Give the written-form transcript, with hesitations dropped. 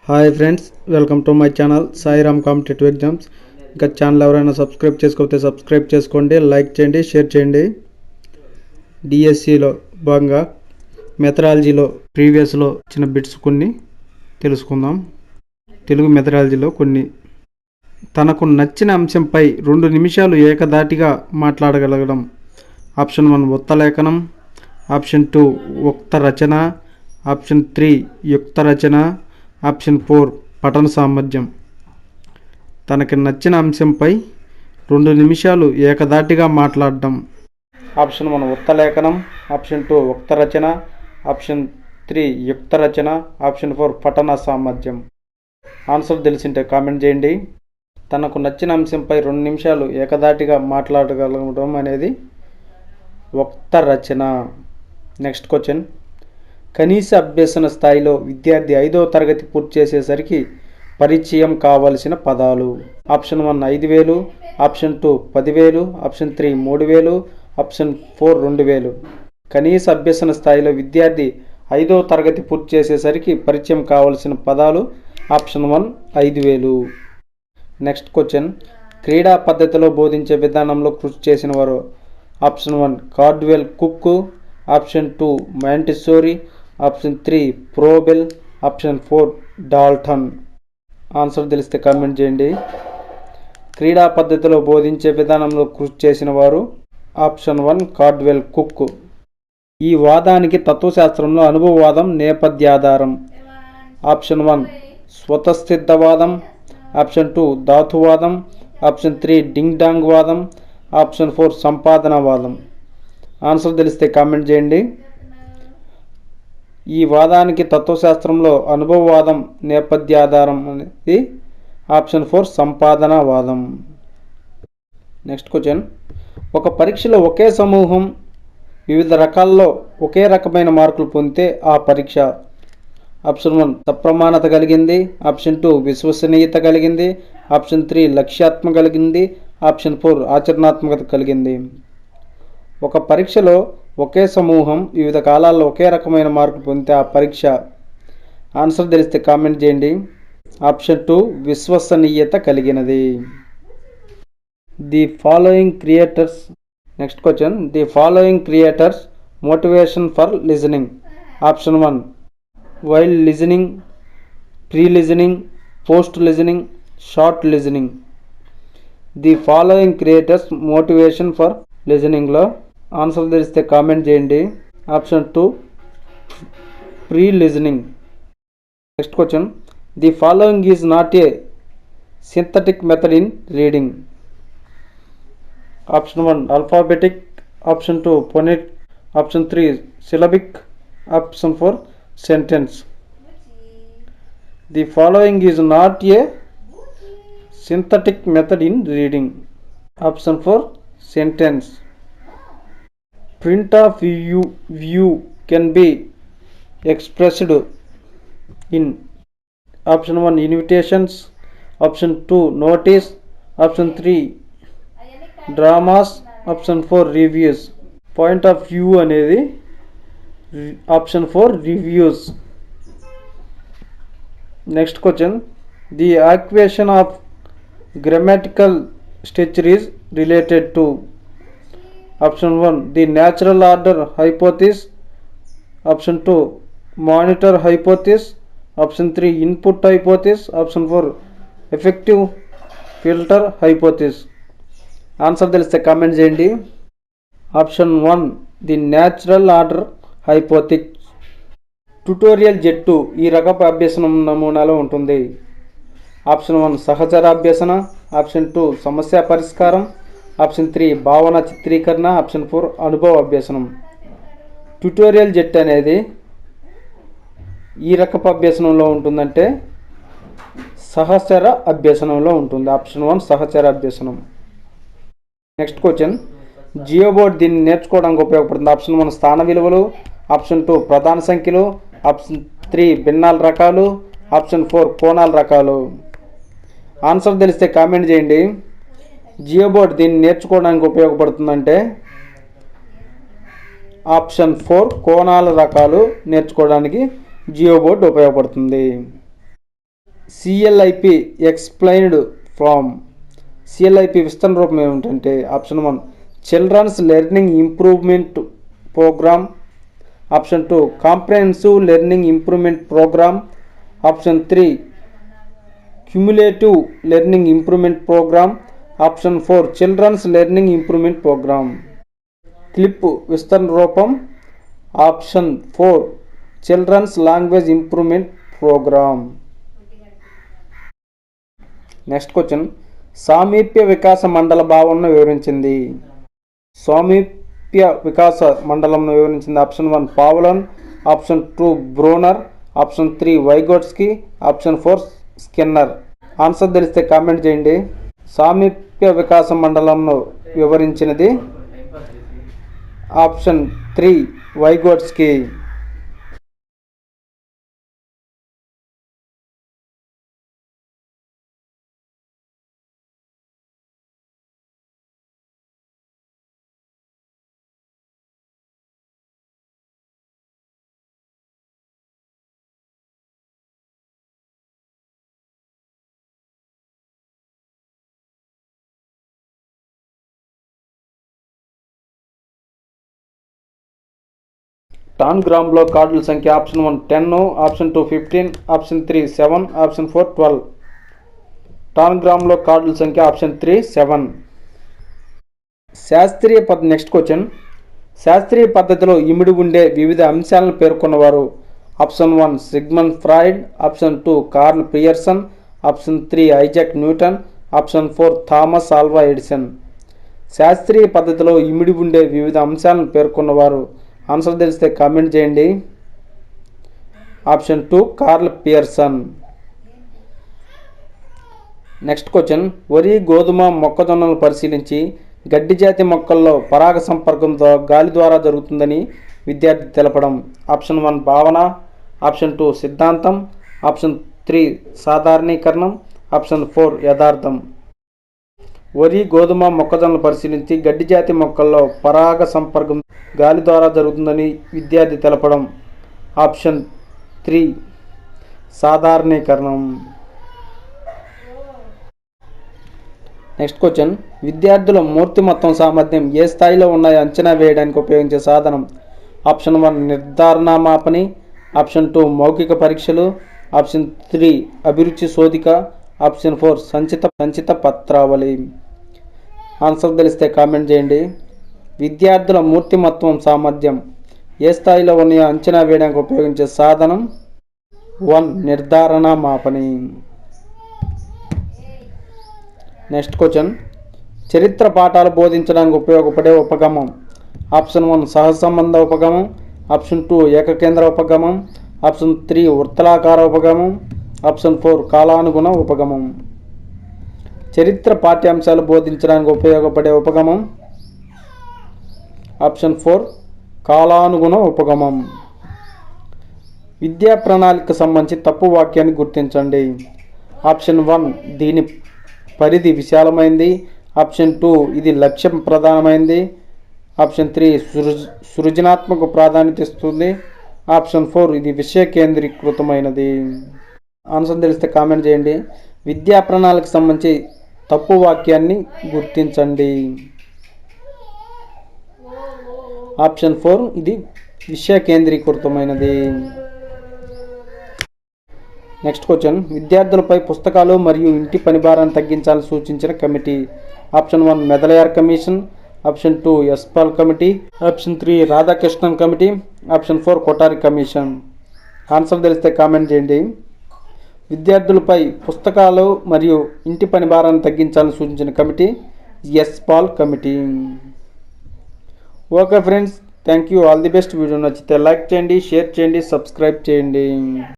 Hi friends, welcome to my channel Sairam competitive exams. ఇంకా channel ఎవరైనా subscribe చేసుకోకపోతే subscribe చేసుకోండి, లైక్ చేయండి, షేర్ చేయండి. డిఎస్సిలో భాగంగా మెథడాలజీలో ప్రీవియస్లో చిన్న బిట్స్ కొన్ని తెలుసుకుందాం. తెలుగు మెథడాలజీలో కొన్ని. తనకు నచ్చిన అంశంపై 2 నిమిషాలు ఏకధాటిగా మాట్లాడగలగడం. ఆప్షన్ 1 ఉత్తలేఖనం, ఆప్షన్ 2 ఉక్త రచన, ఆప్షన్ 3 యుక్త రచన, ఆప్షన్ 4 పఠన సామర్థ్యం. తనకి నచ్చిన అంశంపై 2 నిమిషాలు ఏకధాటిగా మాట్లాడడం. ఆప్షన్ 1 ఉత్తలేఖనం, ఆప్షన్ 2 ఉక్త రచన, ఆప్షన్ 3 యుక్త రచన, ఆప్షన్ 4 పఠన సామర్థ్యం. ఆన్సర్ తెలిసింటే కామెంట్ చేయండి. తనకు నచ్చిన అంశంపై 2 నిమిషాలు ఏకధాటిగా మాట్లాడగలగడం అనేది ఉక్త రచన. Next question. కనీస అభ్యసన స్థాయిలో విద్యార్థి 5వ తరగతి పూర్తి చేసేసరికి పరిచయం కావలసిన పదాలు. Option 1 5,000, option 2 10,000, option 3 3,000, option 4 2,000. కనీస అభ్యసన స్థాయిలో విద్యార్థి 5వ తరగతి పూర్తి చేసేసరికి పరిచయం కావలసిన పదాలు. ఆప్షన్ 1 5,000. Next question. క్రీడా పద్ధతిలో బోధించే విధానంలో కృషి చేసిన వారు. Option 1 Caldwell cook, option 2 Montessori, option 3 ప్రోబెల్, option 4 Dalton. Answer తెలిస్తే కామెంట్ చేయండి. క్రీడా పద్ధతిలో బోధించే విధానంలో కృషి చేసిన వారు ఆప్షన్ 1 కార్డ్వెల్ కుక్. ఈ వాదానికి తత్వశాస్త్రంలో అనుభవవాదం నేపథ్యాధారం. ఆప్షన్ 1 స్వతసిద్ధవాదం, ఆప్షన్ 2 ధాతువాదం, ఆప్షన్ 3 డింగ్ డాంగ్ వాదం, ఆప్షన్ 4 సంపాదనవాదం. ఆన్సర్ తెలిస్తే కామెంట్ చేయండి. ఈ వాదానికి తత్వశాస్త్రంలో అనుభవవాదం నేపథ్యాధారం అనేది ఆప్షన్ 4 సంపాదనవాదం. Next question. ఒక పరీక్షలో ఒకే సమూహం వివిధ రకాల్లో ఒకే రకమైన మార్కులు పొందితే ఆ పరీక్ష. ఆప్షన్ 1 సప్రమాణత కలిగింది, ఆప్షన్ 2 విశ్వసనీయత కలిగింది, ఆప్షన్ 3 లక్ష్యాత్మక కలిగింది, ఆప్షన్ 4 ఆచరణాత్మకత కలిగింది. ఒక పరీక్షలో ఒకే సమూహం వివిధ కాలాల్లో ఒకే రకమైన మార్కులు పొందితే ఆ పరీక్ష. ఆన్సర్ తెలిస్తే కామెంట్ చేయండి. ఆప్షన్ 2 విశ్వసనీయత కలిగినది. The following creators. Next question. The following creators motivation for listening. Option 1 while listening, pre listening, post listening, short listening. The following creators motivation for లిజనింగ్లో ఆన్సర్ తెలిస్తే కామెంట్ చేయండి. Option 2 pre listening. Next question. The following is not a synthetic method in reading. Option 1 alphabetic, option 2 phonetic, option 3 syllabic, option 4 sentence. The following is not a synthetic method in reading. Option 4 sentence. Print of view can be expressed in option 1 invitations, option 2 notice, option 3 dramas, option 4 reviews. Point of view అనేది option 4 reviews. Next question. The equation of grammatical structure is related to. Option 1 the natural order hypothesis, option 2 monitor hypothesis, option 3 input hypothesis, option 4 effective filter hypothesis. Answer తెలిస్తే comment చేయండి. Option 1 the natural order hypothesis. Tutorial జట్టు ఈ రకపు అభ్యసనం నమూనాలో ఉంటుంది. Option 1 సహచర అభ్యసన, ఆప్షన్ 2 సమస్య పరిష్కారం, ఆప్షన్ 3 భావన చిత్రీకరణ, ఆప్షన్ 4 అనుభవ అభ్యసనం. ట్యుటోరియల్ జెట్ అనేది ఈ రకపు అభ్యసనంలో ఉంటుందంటే సహచర అభ్యసనంలో ఉంటుంది. ఆప్షన్ 1 సహచర అభ్యసనం. Next question. జియో బోర్డ్ దీన్ని నేర్చుకోవడానికి ఉపయోగపడుతుంది. ఆప్షన్ 1 స్థాన విలువలు, ఆప్షన్ 2 ప్రధాన సంఖ్యలు, ఆప్షన్ 3 భిన్నాల రకాలు, ఆప్షన్ 4 కోణాల రకాలు. ఆన్సర్ తెలిస్తే కామెంట్ చేయండి. జియో బోర్డ్ దీన్ని నేర్చుకోవడానికి ఉపయోగపడుతుందంటే ఆప్షన్ 4 కోణాల రకాలు నేర్చుకోవడానికి జియో బోర్డ్ ఉపయోగపడుతుంది. సిఎల్ఐపి ఎక్స్ప్లెయిన్డ్ ఫ్రమ్. సిఎల్ఐపి విస్తరణ రూపం ఏమిటంటే option 1 children's learning improvement programme, option 2 comprehensive learning improvement programme, option 3 cumulative learning improvement programme, option 4 children's learning improvement programme. CLIP విస్తరణ రూపం option 4 children's language improvement programme. Next question, సామీప్య వికాస మండల భావనను వివరించింది. సామీప్య వికాస మండలంను వివరించింది option 1 Pavlov, option 2 Bruner, option 3 Vygotsky, option 4 Skinner. Answer తెలిస్తే కామెంట్ చేయండి. సామీప్య వికాస మండలంను వివరించినది ఆప్షన్ 3 వైగోట్స్కీ. టాన్గ్రామ్లో కార్డుల సంఖ్య ఆప్షన్ 1 10, ఆప్షన్ 2 15, ఆప్షన్ 3 7, ఆప్షన్ 4 12. టాన్గ్రామ్లో కార్డుల సంఖ్య ఆప్షన్ 3 7. శాస్త్రీయ పద్ధతి. నెక్స్ట్ క్వశ్చన్, శాస్త్రీయ పద్ధతిలో ఇమిడి ఉండే వివిధ అంశాలను పేర్కొన్నవారు. Option 1 Sigmund Freud, option 2 Karl Pearson, option 3 Isaac Newton, option 4 Thomas Alva Edison. శాస్త్రీయ పద్ధతిలో ఇమిడి ఉండే వివిధ అంశాలను పేర్కొన్నవారు. ఆన్సర్ తెలిస్తే కామెంట్ చేయండి. Option 2 Karl Pearson. Next question, వరి, గోధుమ, మొక్కజొన్నలను పరిశీలించి గడ్డి జాతి మొక్కల్లో పరాగ సంపర్కంతో గాలి ద్వారా జరుగుతుందని విద్యార్థి తెలపడం. ఆప్షన్ 1 భావన, ఆప్షన్ 2 సిద్ధాంతం, ఆప్షన్ 3 సాధారణీకరణం, ఆప్షన్ 4 యథార్థం. వరి, గోధుమ, మొక్కజొన్నలు పరిశీలించి గడ్డి జాతి మొక్కల్లో పరాగ సంపర్కం గాలి ద్వారా జరుగుతుందని విద్యార్థి తెలపడం. ఆప్షన్ 3 సాధారణీకరణం. నెక్స్ట్ క్వశ్చన్, విద్యార్థుల మూర్తిమత్వం సామర్థ్యం ఏ స్థాయిలో ఉన్నాయో అంచనా వేయడానికి ఉపయోగించే సాధనం. ఆప్షన్ 1 నిర్ధారణ మాపని, ఆప్షన్ 2 మౌఖిక పరీక్షలు, ఆప్షన్ 3 అభిరుచి శోధిక, ఆప్షన్ 4 సంచిత పత్రావళి. ఆన్సర్ తెలిస్తే కామెంట్ చేయండి. విద్యార్థుల మూర్తిమత్వం సామర్థ్యం ఏ స్థాయిలో ఉన్నాయో అంచనా వేయడానికి ఉపయోగించే సాధనం 1 నిర్ధారణ మాపని. నెక్స్ట్ క్వశ్చన్, చరిత్ర పాఠాలు బోధించడానికి ఉపయోగపడే ఉపగమం. ఆప్షన్ 1 సహసంబంధ ఉపగమం, ఆప్షన్ 2 ఏకకేంద్ర ఉపగమం, ఆప్షన్ 3 వృత్తలాకార ఉపగమం, ఆప్షన్ 4 కాలానుగుణ ఉపగమం. చరిత్ర పాఠ్యాంశాలు బోధించడానికి ఉపయోగపడే ఉపగమం ఆప్షన్ 4 కాలానుగుణ ఉపగమం. విద్యా ప్రణాళికకు సంబంధించి తప్పు వాక్యాన్ని గుర్తించండి. ఆప్షన్ 1 దీని పరిధి విశాలమైంది, ఆప్షన్ 2 ఇది లక్ష్యం ప్రధానమైంది, ఆప్షన్ 3 సృజనాత్మక ప్రాధాన్యత ఇస్తుంది, ఆప్షన్ 4 ఇది విషయ కేంద్రీకృతమైనది. ఆన్సర్ తెలిస్తే కామెంట్ చేయండి. విద్యా ప్రణాళికకు సంబంధించి తప్పు వాక్యాన్ని గుర్తించండి. ఆప్షన్ 4 ఇది విషయ కేంద్రీకృతమైనది. నెక్స్ట్ క్వశ్చన్, విద్యార్థులపై పుస్తకాలు మరియు ఇంటి పనిభారాన్ని తగ్గించాలని సూచించిన committee. Option 1 Mudaliar commission, option 2 Yashpal committee, option 3 Radhakrishnan committee, option 4 Kothari commission. Answer తెలిస్తే కామెంట్ చేయండి. విద్యార్థులపై పుస్తకాలు మరియు ఇంటి పని భారాన్ని తగ్గించాలని సూచించిన committee Yashpal committee. Okay friends, thank you, all the best. Video నచ్చితే లైక్ చేయండి, షేర్ చేయండి, సబ్స్క్రైబ్ చేయండి.